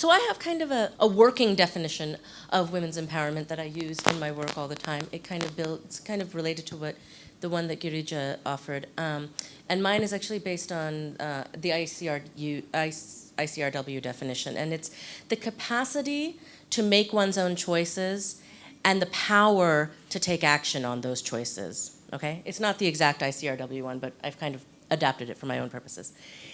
So I have kind of a working definition of women's empowerment that I use in my work all the time. It kind of it's kind of related to what the one that Girija offered. And mine is actually based on the ICRW definition. And it's the capacity to make one's own choices and the power to take action on those choices. Okay? It's not the exact ICRW one, but I've kind of adapted it for my own purposes.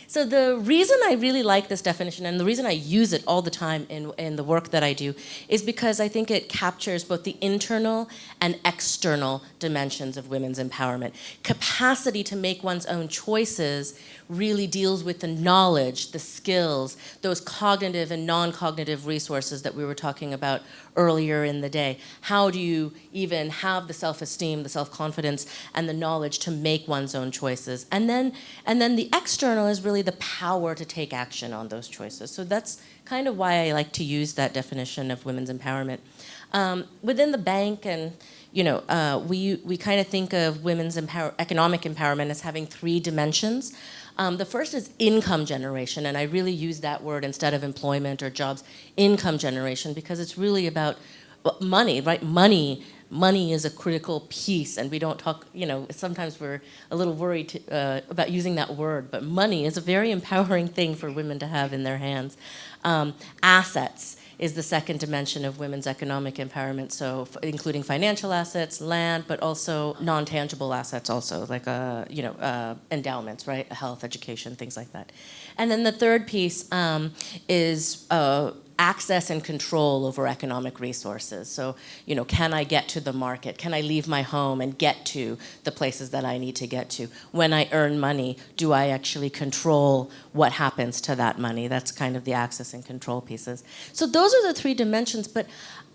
So the reason I really like this definition, and the reason I use it all the time in the work that I do, is because I think it captures both the internal and external dimensions of women's empowerment. Capacity to make one's own choices really deals with the knowledge, the skills, those cognitive and non-cognitive resources that we were talking about earlier in the day. How do you even have the self-esteem, the self-confidence, and the knowledge to make one's own choices? And then the external is really the power to take action on those choices. So that's kind of why I like to use that definition of women's empowerment. Within the bank, and we kind of think of women's economic empowerment as having three dimensions. The first is income generation, and I really use that word instead of employment or jobs, income generation, because it's really about money, right? Money is a critical piece, and we don't talk, sometimes we're a little worried about using that word, but money is a very empowering thing for women to have in their hands. Assets is the second dimension of women's economic empowerment, so including financial assets, land, but also non-tangible assets also, like endowments, right? Health, education, things like that. And then the third piece is access and control over economic resources. So, can I get to the market? Can I leave my home and get to the places that I need to get to? When I earn money, do I actually control what happens to that money? That's kind of the access and control pieces. So those are the three dimensions, but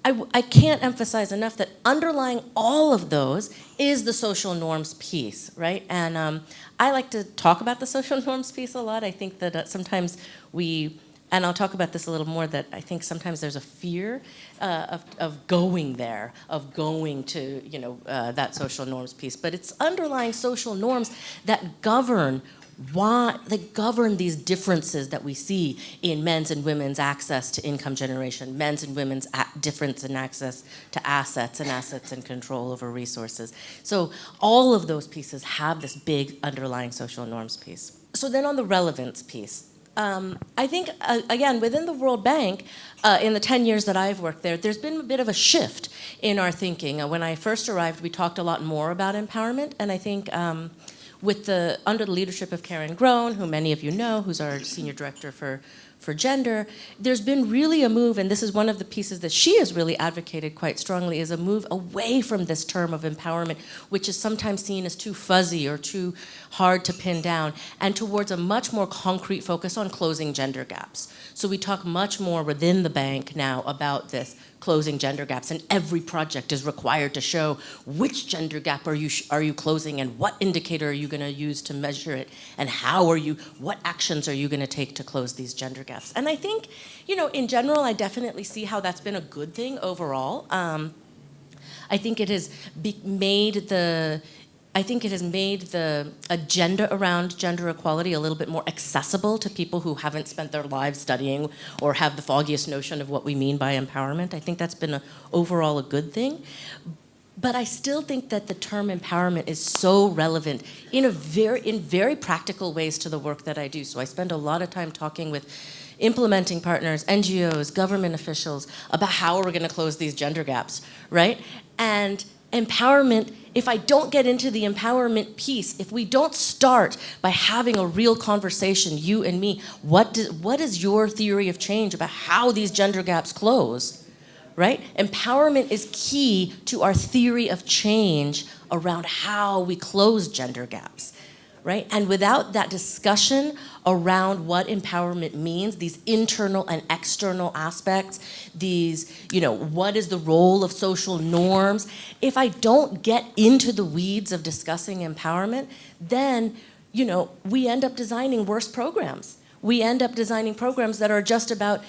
I can't emphasize enough that underlying all of those is the social norms piece, right? And I like to talk about the social norms piece a lot. I think that sometimes and I'll talk about this a little more, that I think sometimes there's a fear of going there, of going to that social norms piece. But it's underlying social norms that govern these differences that we see in men's and women's access to income generation, men's and women's difference in access to assets and control over resources. So all of those pieces have this big underlying social norms piece. So then on the relevance piece, I think, again, within the World Bank, in the 10 years that I've worked there, there's been a bit of a shift in our thinking. When I first arrived, we talked a lot more about empowerment, and I think under the leadership of Karen Groen, who many of you know, who's our Senior Director for gender, there's been really a move, and this is one of the pieces that she has really advocated quite strongly, is a move away from this term of empowerment, which is sometimes seen as too fuzzy or too hard to pin down, and towards a much more concrete focus on closing gender gaps. So we talk much more within the bank now about this, closing gender gaps, and every project is required to show which gender gap are you closing, and what indicator are you going to use to measure it, and what actions are you going to take to close these gender gaps. And I think, in general, I definitely see how that's been a good thing overall. I think it has made the agenda around gender equality a little bit more accessible to people who haven't spent their lives studying or have the foggiest notion of what we mean by empowerment. I think that's been overall a good thing. But I still think that the term empowerment is so relevant in very practical ways to the work that I do. So I spend a lot of time talking with implementing partners, NGOs, government officials, about how we're going to close these gender gaps, right? And empowerment, if I don't get into the empowerment piece, if we don't start by having a real conversation, you and me, what is your theory of change about how these gender gaps close, right? Empowerment is key to our theory of change around how we close gender gaps, right? And without that discussion around what empowerment means, these internal and external aspects, what is the role of social norms, if I don't get into the weeds of discussing empowerment, then, we end up designing worse programs. We end up designing programs that are just about,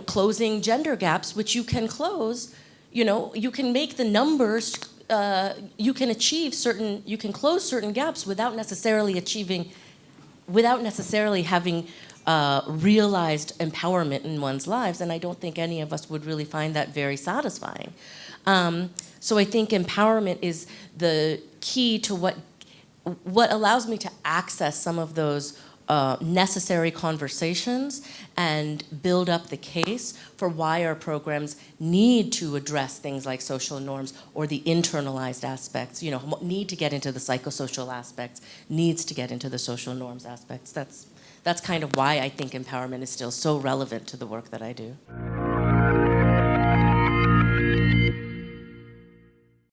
closing gender gaps, which you can close, you can make the numbers, you can close certain gaps without necessarily having realized empowerment in one's lives, and I don't think any of us would really find that very satisfying. So I think empowerment is the key to what allows me to access some of those necessary conversations and build up the case for why our programs need to address things like social norms or the internalized aspects, need to get into the psychosocial aspects, needs to get into the social norms aspects. That's kind of why I think empowerment is still so relevant to the work that I do.